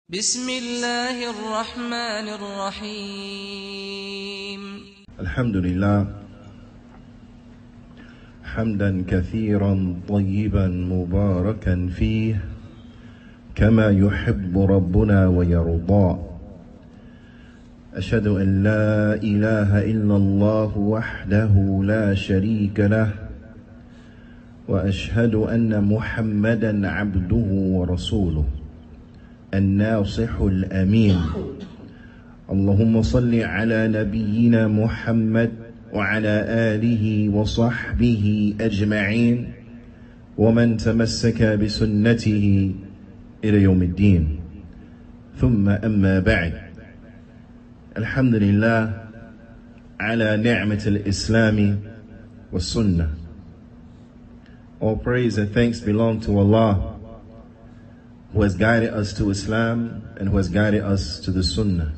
بسم الله الرحمن الرحيم الحمد لله حمدا كثيرا طيبا مباركا فيه كما يحب ربنا ويرضى. أشهد أن لا إله إلا الله وحده لا شريك له وأشهد أن محمدا عبده ورسوله الناصح الأمين. اللهم صل على نبينا محمد وعلى آله وصحبه أجمعين ومن تمسك بسنته إلى يوم الدين. ثم أما بعد. الحمد لله على نعمة الإسلام والسنة. All praise and thanks belong to Allah, who has guided us to Islam and who has guided us to the Sunnah.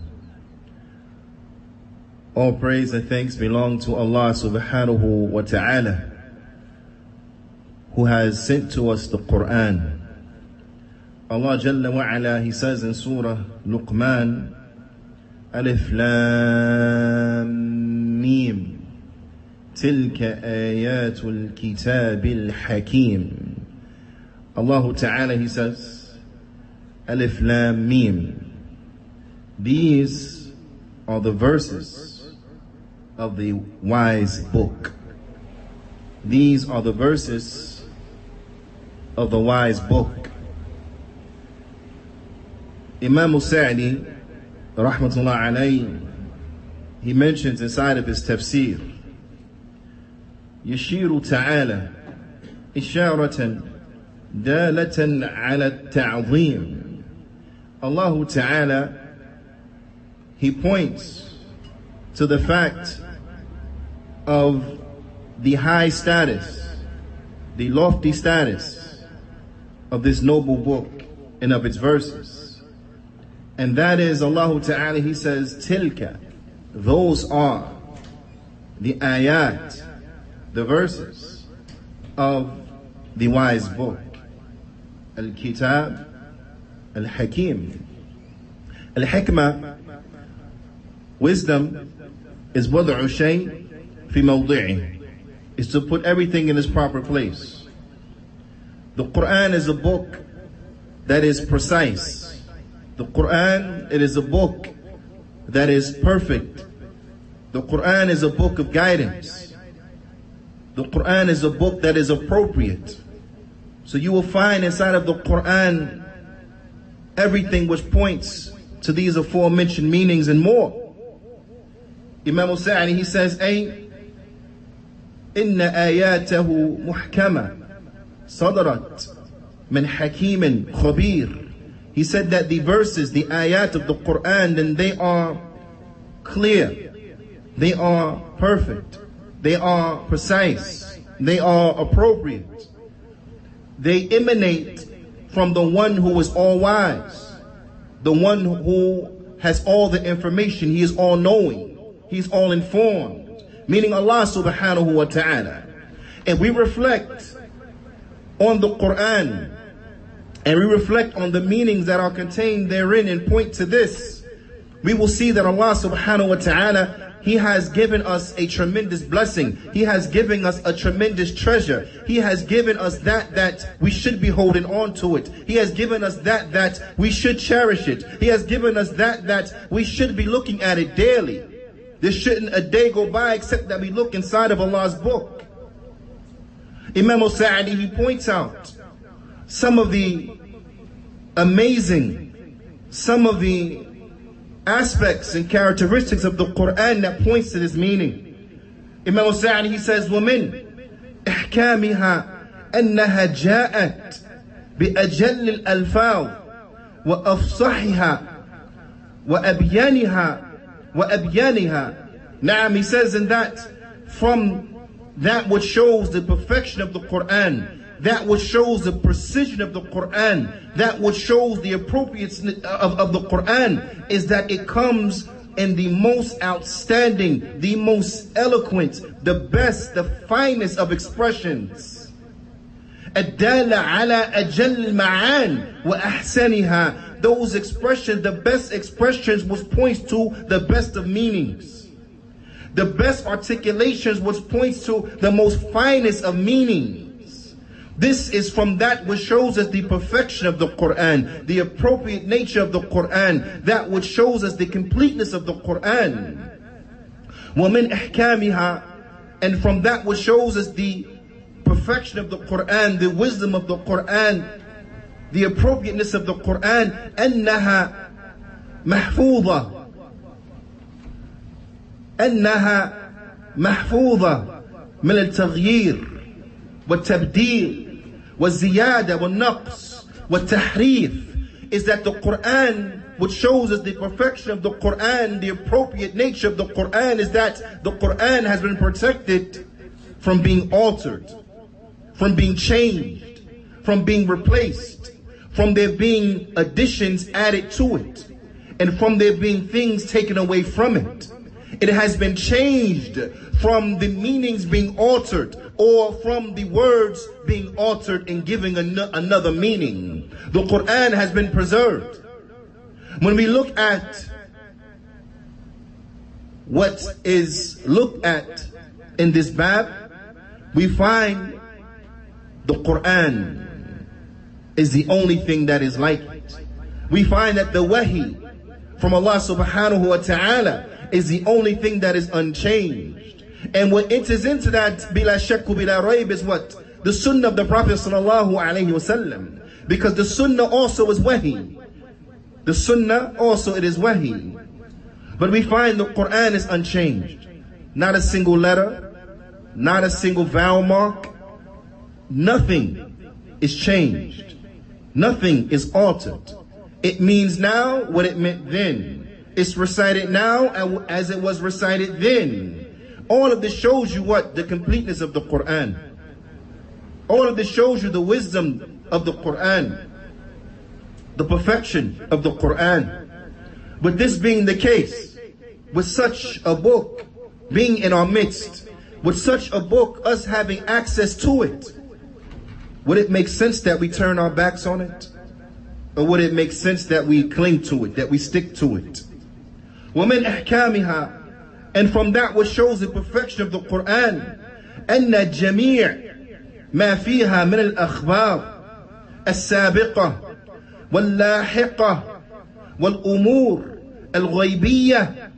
All praise and thanks belong to Allah subhanahu wa ta'ala, who has sent to us the Qur'an. Allah Jalla wa Ala, He says in Surah Luqmaan, Alif Lam Mim, Tilka Ayatul Kitabil Hakim. Allah Ta'ala, He says, Alif Lam Mim. These are the verses of the wise book. These are the verses of the wise book. Imam Sa'di, rahmatullah alayhi, he mentions inside of his Tafseer, Yashiru Ta'ala Isharatan Dalatan ala Ta'zim. Allah Ta'ala, He points to the fact of the high status, the lofty status of this noble book and of its verses. And that is, Allah Ta'ala, He says, Tilka, those are the ayat, the verses of the wise book. Al-Kitab Al-Hakim. Al-Hikmah, wisdom, is wad'u shay fi mawdi'i, is to put everything in its proper place. The Qur'an is a book that is precise. The Qur'an, it is a book that is perfect. The Qur'an is a book of guidance. The Qur'an is a book that is appropriate. So you will find inside of the Qur'an everything which points to these aforementioned meanings and more. Imam Sa'di, he says, Inna ayatahu muhkama sadarat min hakimin khabir. He said that the verses, the ayat of the Qur'an, then they are clear, they are perfect, they are precise, they are appropriate. They emanate from the one who is all wise, the one who has all the information. He is all knowing, He's all informed, meaning Allah subhanahu wa ta'ala. And we reflect on the Qur'an, and we reflect on the meanings that are contained therein and point to this. We will see that Allah subhanahu wa ta'ala, He has given us a tremendous blessing. He has given us a tremendous treasure. He has given us that we should be holding on to it. He has given us that we should cherish it. He has given us that we should be looking at it daily. There shouldn't a day go by except that we look inside of Allah's book. Imam Sa'di, he points out some of the amazing, some of the aspects and characteristics of the Qur'an that points to this meaning. Imam Sa'di, he says, وَمِنْ إِحْكَامِهَا أَنَّهَا جَاءَتْ بِأَجَلِّ الْأَلْفَاظِ وَأَفْصَحِهَا وَأَبْيَانِهَا. Naam, he says in that, from that which shows the perfection of the Qur'an, that which shows the precision of the Qur'an, that which shows the appropriateness of the Qur'an, is that it comes in the most outstanding, the most eloquent, the best, the finest of expressions. الدالة على أجل المعان وأحسنها those expressions, the best expressions, which points to the best of meanings. The best articulations, which points to the most finest of meanings. This is from that which shows us the perfection of the Qur'an, the appropriate nature of the Qur'an, that which shows us the completeness of the Qur'an. وَمِنْ إِحْكَامِهَا, and from that which shows us the perfection of the Qur'an, the wisdom of the Qur'an, the appropriateness of the Qur'an, أنها محفوظة من التغيير والتبديل والزيادة والنقص والتحريف, is that the Qur'an, which shows us the perfection of the Qur'an, the appropriate nature of the Qur'an, is that the Qur'an has been protected from being altered, from being changed, from being replaced, from there being additions added to it, and from there being things taken away from it. It has been changed from the meanings being altered, or from the words being altered and giving another meaning. The Qur'an has been preserved. When we look at what is looked at in this bab, we find the Qur'an is the only thing that is like it. We find that the wahi from Allah subhanahu wa ta'ala is the only thing that is unchanged. And what enters into that, bila shakku bila rayb, is what? The sunnah of the Prophet sallallahu alayhi wasallam. Because the sunnah also is wahi. The sunnah also, it is wahi. But we find the Qur'an is unchanged. Not a single letter, not a single vowel mark. Nothing is changed. Nothing is altered. It means now what it meant then. It's recited now as it was recited then. All of this shows you what? The completeness of the Qur'an. All of this shows you the wisdom of the Qur'an, the perfection of the Qur'an. But this being the case, with such a book being in our midst, with such a book, us having access to it, would it make sense that we turn our backs on it? Or would it make sense that we cling to it, that we stick to it? وَمِنْ إِحْكَامِهَا, and from that which shows the perfection of the Qur'an, أَنَّ جَمِيعَ مَا فِيهَا مِنَ الْأَخْبَارِ السَّابِقَةِ وَاللَّاحِقَةِ وَالْأُمُورِ الْغَيْبِيَّةِ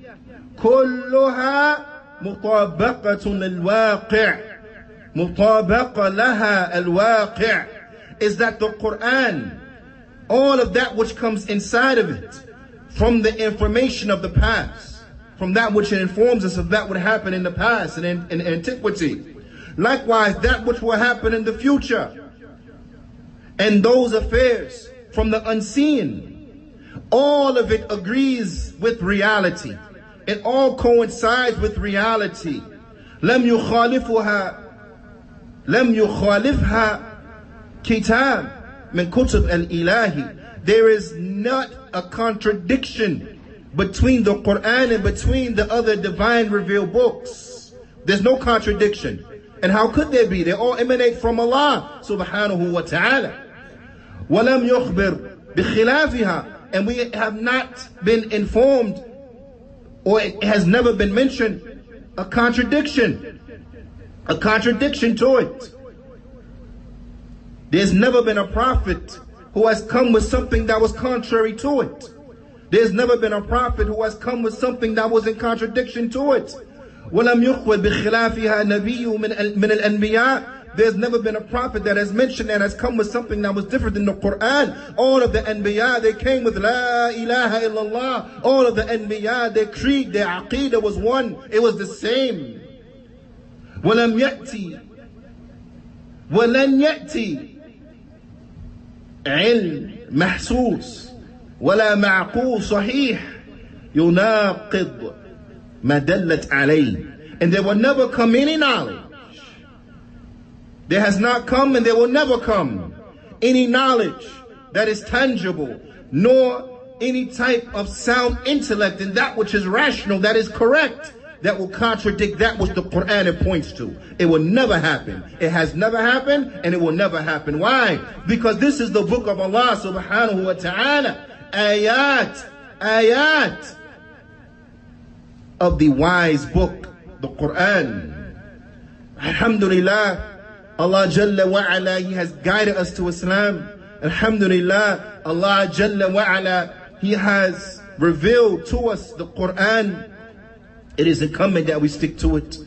كُلُّهَا مُطَابَقَةٌ لِلْوَاقِعِ مُطَابَقَ لَهَا الْوَاقِعِ, is that the Qur'an, all of that which comes inside of it, from the information of the past, from that which it informs us of that would happen in the past and in antiquity. Likewise, that which will happen in the future, and those affairs from the unseen, all of it agrees with reality. It all coincides with reality. لم يخالفها كتاب من كتب الإلهي. There is not a contradiction between the Qur'an and between the other divine revealed books. There's no contradiction. And how could there be? They all emanate from Allah subhanahu wa ta'ala. وَلَمْ يُخْبِرْ بِخِلَافِهَا, and we have not been informed, or it has never been mentioned, a contradiction to it. There's never been a prophet who has come with something that was contrary to it. There's never been a prophet who has come with something that was in contradiction to it. وَلَمْ يُخْوَدْ بِخِلَافِهَا نَبِيٌّ مِنَ الْأَنْبِيَاءِ. There's never been a prophet that has mentioned and has come with something that was different than the Qur'an. All of the Anbiya, they came with La ilaha illallah. All of the Anbiya, their creed, their aqeedah was one. It was the same. وَلَمْ يَأْتِي وَلَنْ يَأْتِي علم محسوس ولا معقول صحيح يناقض ما دلت عليه. And there will never come any knowledge. There has not come and there will never come any knowledge that is tangible, nor any type of sound intellect and that which is rational, that is correct, that will contradict that which the Qur'an points to. It will never happen. It has never happened and it will never happen. Why? Because this is the book of Allah subhanahu wa ta'ala. ayat of the wise book, the Qur'an. Alhamdulillah, Allah Jalla wa Ala, He has guided us to Islam. Alhamdulillah, Allah Jalla wa Ala, He has revealed to us the Qur'an. It is incumbent that we stick to it.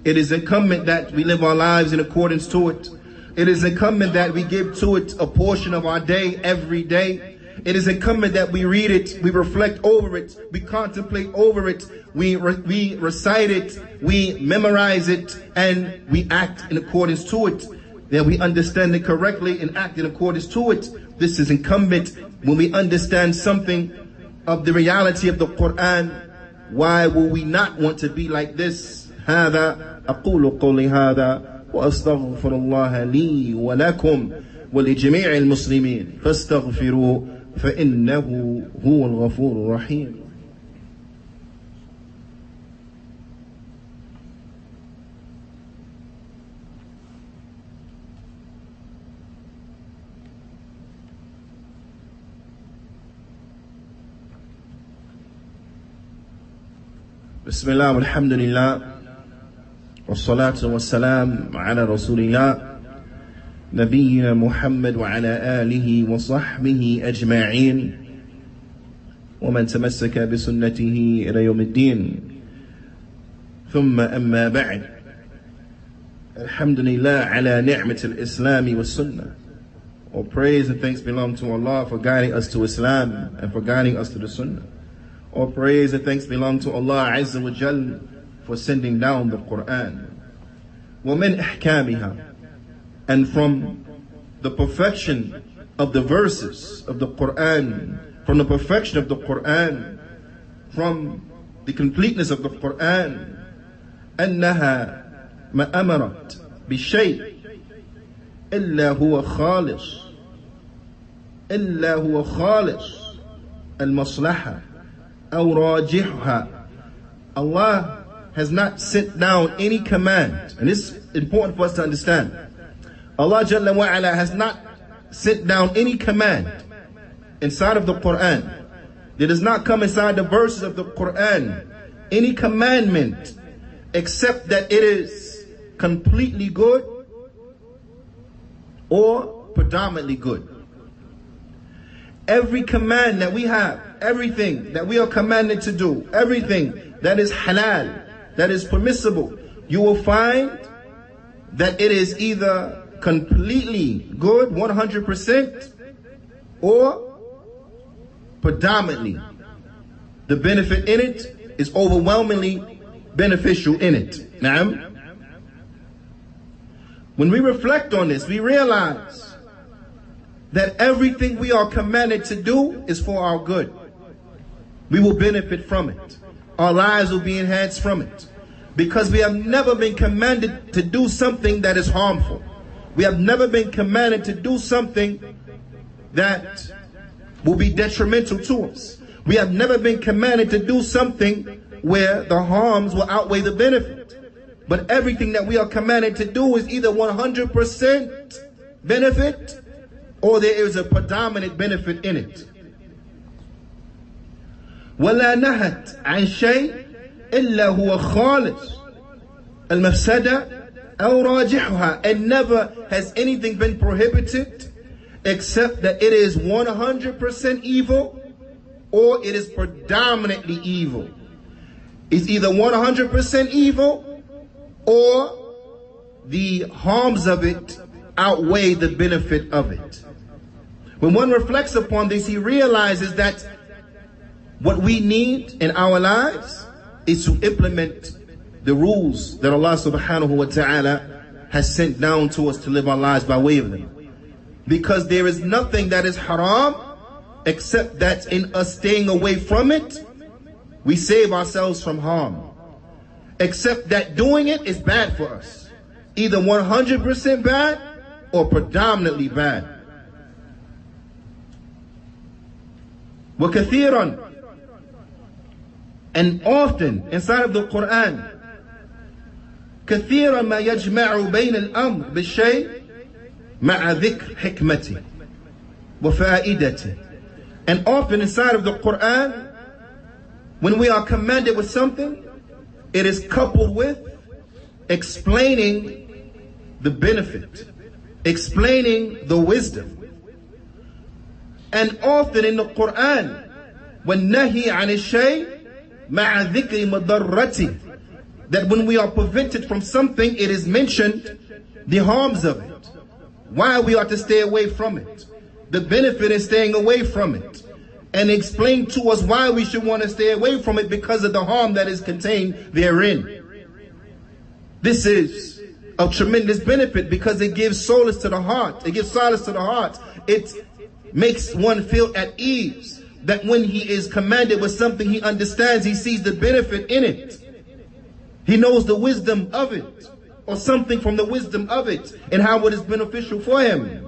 It is incumbent that we live our lives in accordance to it. It is incumbent that we give to it a portion of our day every day. It is incumbent that we read it, we reflect over it, we contemplate over it, we recite it, we memorize it, and we act in accordance to it. That we understand it correctly and act in accordance to it. This is incumbent when we understand something of the reality of the Qur'an. Why will we not want to be like this? هذا أقول قولي هذا وأستغفر الله لي ولكم ولجميع المسلمين فاستغفروه فإنه هو الغفور الرحيم. بسم الله والحمد لله والصلاة والسلام على رسول الله نبينا محمد وعلى آله وصحبه أجمعين ومن تمسك بسنته إلى يوم الدين ثم أما بعد الحمد لله على نعمة الإسلام والسنة. All praise and thanks belong to Allah for guiding us to Islam and for guiding us to the Sunnah. All praise and thanks belong to Allah Azza wa Jal for sending down the Qur'an. وَمِنْ أَحْكَامِهَا, and from the perfection of the verses of the Qur'an, from the perfection of the Qur'an, from the completeness of the Qur'an, أَنَّهَا مَا أَمَرَتْ بِشَيْءٍ إِلَّا هُوَ خَالِص الْمَصْلَحَةِ أَوْ رَاجِحُهَا. Allah has not sent down any command, and this is important for us to understand. Allah Jalla wa Ala has not sent down any command inside of the Qur'an. There does not come inside the verses of the Qur'an any commandment except that it is completely good or predominantly good. Every command that we have, everything that we are commanded to do, everything that is halal, that is permissible, you will find that it is either completely good, 100%, or predominantly. The benefit in it is overwhelmingly beneficial in it. Naam. When we reflect on this, we realize that everything we are commanded to do is for our good. We will benefit from it. Our lives will be enhanced from it. Because we have never been commanded to do something that is harmful. We have never been commanded to do something that will be detrimental to us. We have never been commanded to do something where the harms will outweigh the benefit. But everything that we are commanded to do is either 100% benefit or there is a predominant benefit in it. وَلَا نَهَتْ عَنْ شَيْءٍ إِلَّا هُوَ خَالِص الْمَفْسَدَةِ أَوْ رَاجِحُهَا. And never has anything been prohibited except that it is 100% evil or it is predominantly evil. It's either 100% evil or the harms of it outweigh the benefit of it. When one reflects upon this, he realizes that what we need in our lives is to implement the rules that Allah subhanahu wa ta'ala has sent down to us to live our lives by way of them. Because there is nothing that is haram except that in us staying away from it, we save ourselves from harm. Except that doing it is bad for us. Either 100% bad or predominantly bad. وَكَثِيرًا, and often inside of the Qur'an, كثيرا ما يجمع بين الأمر بالشيء مع ذكر حكمته وفائدته And often inside of the Qur'an, when we are commanded with something, it is coupled with explaining the benefit, explaining the wisdom. And often in the Qur'an, وَالنَّهِي عَنِ الشَّيْءِ مَعَ ذِكْرِ مَضَرَّتِهِ, that when we are prevented from something, it is mentioned the harms of it, why we ought to stay away from it, the benefit is staying away from it, and explain to us why we should want to stay away from it because of the harm that is contained therein. This is of tremendous benefit because it gives solace to the heart. It gives solace to the heart. It makes one feel at ease that when he is commanded with something, he understands, he sees the benefit in it. He knows the wisdom of it, or something from the wisdom of it, and how it is beneficial for him.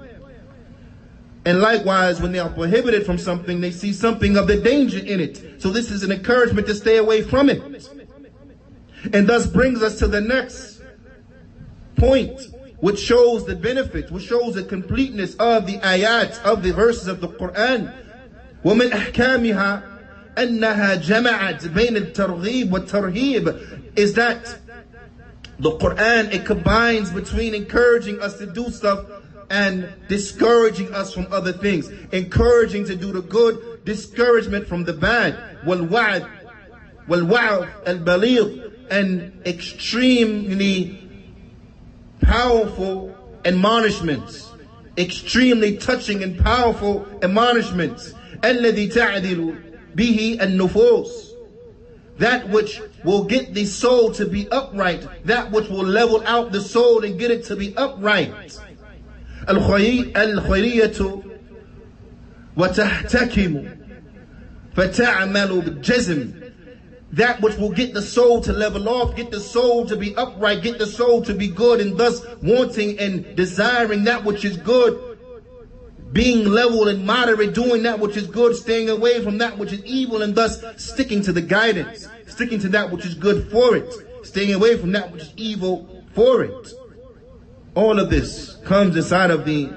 And likewise, when they are prohibited from something, they see something of the danger in it. So this is an encouragement to stay away from it. And thus brings us to the next point, which shows the benefit, which shows the completeness of the ayat, of the verses of the Qur'an. وَمِنْ أَحْكَامِهَا أَنَّهَا جَمَعَتْ بَيْنَ التَّرْغِيبِ وَالتَّرْهِيبِ, is that the Qur'an, it combines between encouraging us to do stuff and discouraging us from other things. Encouraging to do the good, discouragement from the bad. وَالْوَعْدِ الْبَلِيغِ, and extremely powerful admonishments, extremely touching and powerful admonishments. الَّذِي تَعْدِلُ بِهِ النُّفُوسِ, that which will get the soul to be upright, that which will level out the soul and get it to be upright. الخيرية وتحتكم فتعمل بالجزم, that which will get the soul to level off, get the soul to be upright, get the soul to be good, and thus wanting and desiring that which is good, being level and moderate, doing that which is good, staying away from that which is evil, and thus sticking to the guidance, sticking to that which is good for it, staying away from that which is evil for it. All of this comes inside of the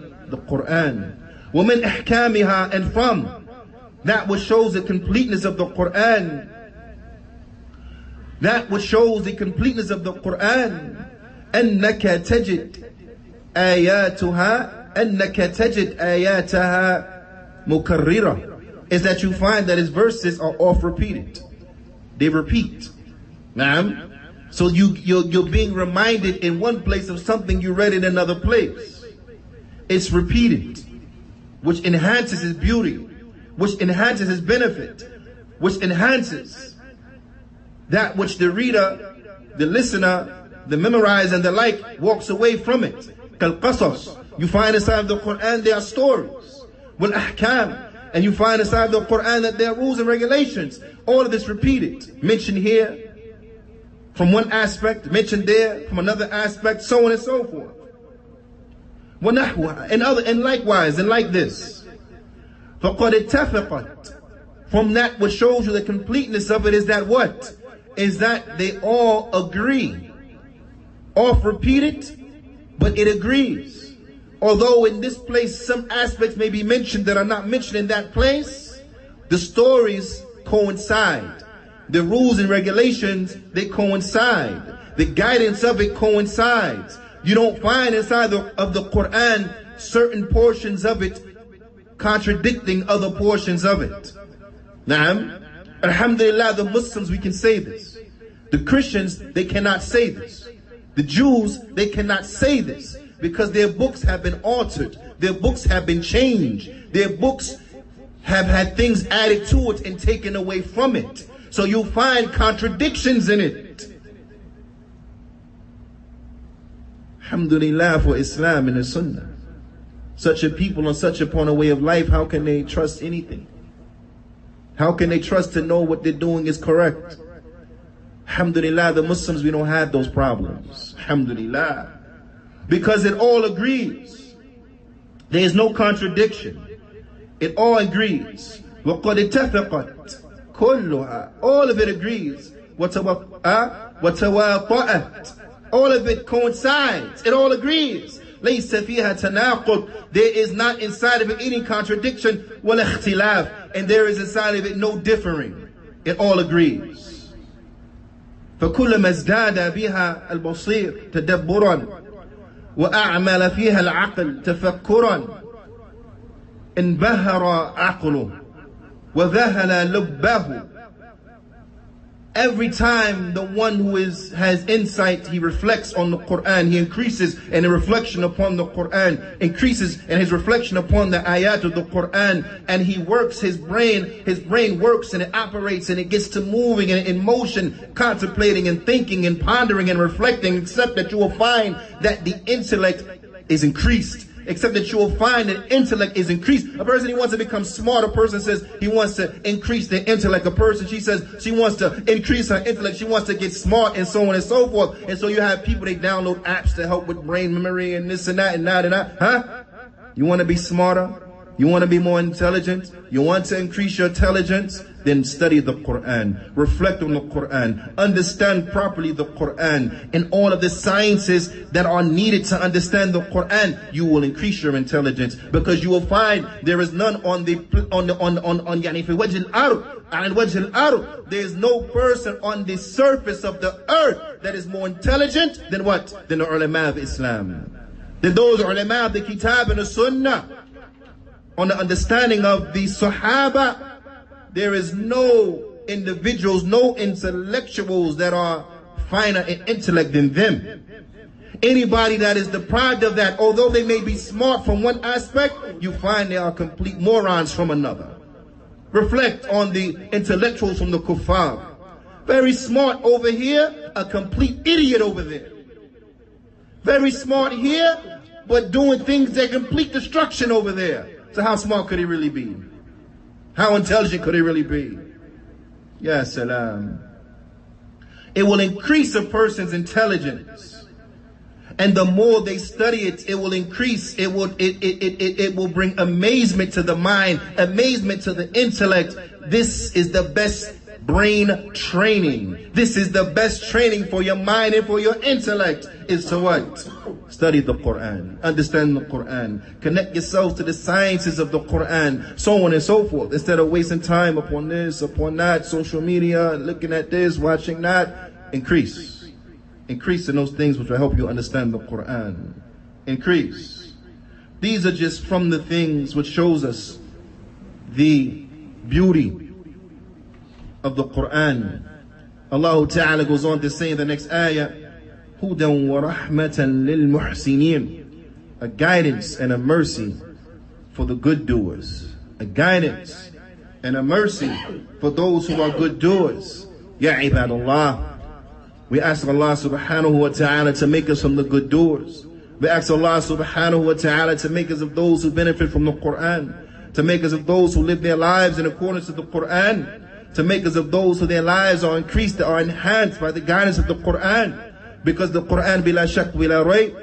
Qur'an. وَمِنْ أَحْكَامِهَا, and from that which shows the completeness of the Qur'an, that which shows the completeness of the Qur'an, أَنَّكَ تَجِدْ آيَاتُهَا أَنَّكَ تَجِدْ آيَاتَهَا مُكَرِّرَةً, is that you find that his verses are oft repeated. They repeat. Naam. So you're being reminded in one place of something you read in another place. It's repeated, which enhances his beauty, which enhances his benefit, which enhances that which the reader, the listener, the memorizer and the like walks away from it. Kal-qasas, you find inside the Qur'an there are stories. Wal-ahkam, and you find inside the Qur'an that there are rules and regulations. All of this repeated, mentioned here from one aspect, mentioned there from another aspect, so on and so forth. وَنَحْوَهَا, and likewise, and like this. فَقَدْ اتَّفَقَتْ, from that which shows you the completeness of it is that what? Is that they all agree. Oft repeated, but it agrees. Although in this place some aspects may be mentioned that are not mentioned in that place, the stories coincide. The rules and regulations, they coincide. The guidance of it coincides. You don't find inside of the Qur'an certain portions of it contradicting other portions of it. Naam. Alhamdulillah, the Muslims, we can say this. The Christians, they cannot say this. The Jews, they cannot say this because their books have been altered. Their books have been changed. Their books have had things added to it and taken away from it. So you'll find contradictions in it. Alhamdulillah for Islam and the Sunnah. Such a people on such upon a way of life, how can they trust anything? How can they trust to know what they're doing is correct? Alhamdulillah, the Muslims, we don't have those problems. Alhamdulillah. Because it all agrees. There is no contradiction. It all agrees. وَقَدْ اتَّفَقَتْ كُلُّهَا, all of it agrees. وَتَوَاطَأَتْ, all of it coincides. It all agrees. لَيْسَ فِيهَا تَنَاقُض. There is not inside of it any contradiction. وَلَا اخْتِلَافٍ. And there is inside of it no differing. It all agrees. فَكُلَّمَا ازْدَادَ بِهَا الْبَصِيرُ تَدَبُّرًا وَأَعْمَلَ فِيهَا الْعَقْلُ تَفَكُّرًا انبهر عقله وذهل لبه. Every time the one who has insight, he reflects on the Qur'an, he increases in a reflection upon the Qur'an, increases in his reflection upon the ayat of the Qur'an, and he works his brain works and it operates and it gets to moving and in motion, contemplating and thinking and pondering and reflecting, except that you will find that the intellect is increased. Except that you will find that intellect is increased. A person, he wants to become smart. A person says he wants to increase their intellect. A person, she says she wants to increase her intellect. She wants to get smart and so on and so forth. And so you have people, they download apps to help with brain memory and this and that and that and that. Huh? You want to be smarter? You want to be more intelligent? You want to increase your intelligence? Then study the Qur'an. Reflect on the Qur'an. Understand properly the Qur'an. And all of the sciences that are needed to understand the Qur'an, you will increase your intelligence. Because you will find there is none on the يعني في وجه الأرض على وجه الأرض. There is no person on the surface of the earth that is more intelligent than what? Than the ulama of Islam. Than those ulama of the Kitab and the Sunnah. On the understanding of the Sahaba, there is no individuals, no intellectuals that are finer in intellect than them. Anybody that is deprived of that, although they may be smart from one aspect, you find they are complete morons from another. Reflect on the intellectuals from the kuffar. Very smart over here, a complete idiot over there. Very smart here, but doing things that complete destruction over there. So how smart could he really be? How intelligent could he really be? Ya Salaam. It will increase a person's intelligence. And the more they study it, it will increase. It will bring amazement to the mind, amazement to the intellect. This is the best brain training. This is the best training for your mind and for your intellect. Is to what? Study the Qur'an. Understand the Qur'an. Connect yourselves to the sciences of the Qur'an. So on and so forth. Instead of wasting time upon this, upon that, social media, looking at this, watching that. Increase. Increase in those things which will help you understand the Qur'an. Increase. These are just from the things which shows us the beauty of the Qur'an. Allah Ta'ala goes on to say in the next ayah, هُدًى وَرَحْمَةً لِلْمُحْسِنِينَ. A guidance and a mercy for the good doers. A guidance and a mercy for those who are good doers. Ya ibadallah. We ask Allah subhanahu wa ta'ala to make us from the good doers. We ask Allah subhanahu wa ta'ala to make us of those who benefit from the Qur'an. To make us of those who live their lives in accordance with the Qur'an. To make us of those who their lives are increased, are enhanced by the guidance of the Qur'an. Because the Qur'an, bila shak, bila rayb,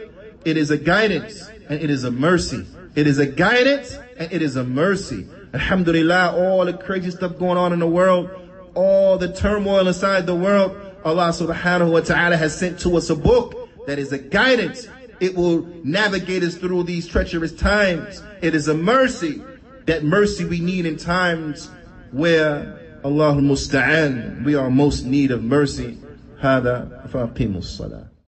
it is a guidance and it is a mercy. It is a guidance and it is a mercy. Alhamdulillah, all the crazy stuff going on in the world, all the turmoil inside the world, Allah subhanahu wa ta'ala has sent to us a book that is a guidance. It will navigate us through these treacherous times. It is a mercy. That mercy we need in times where Allahul Musta'an, we are most in need of mercy. هذا فأقيموا الصلاة.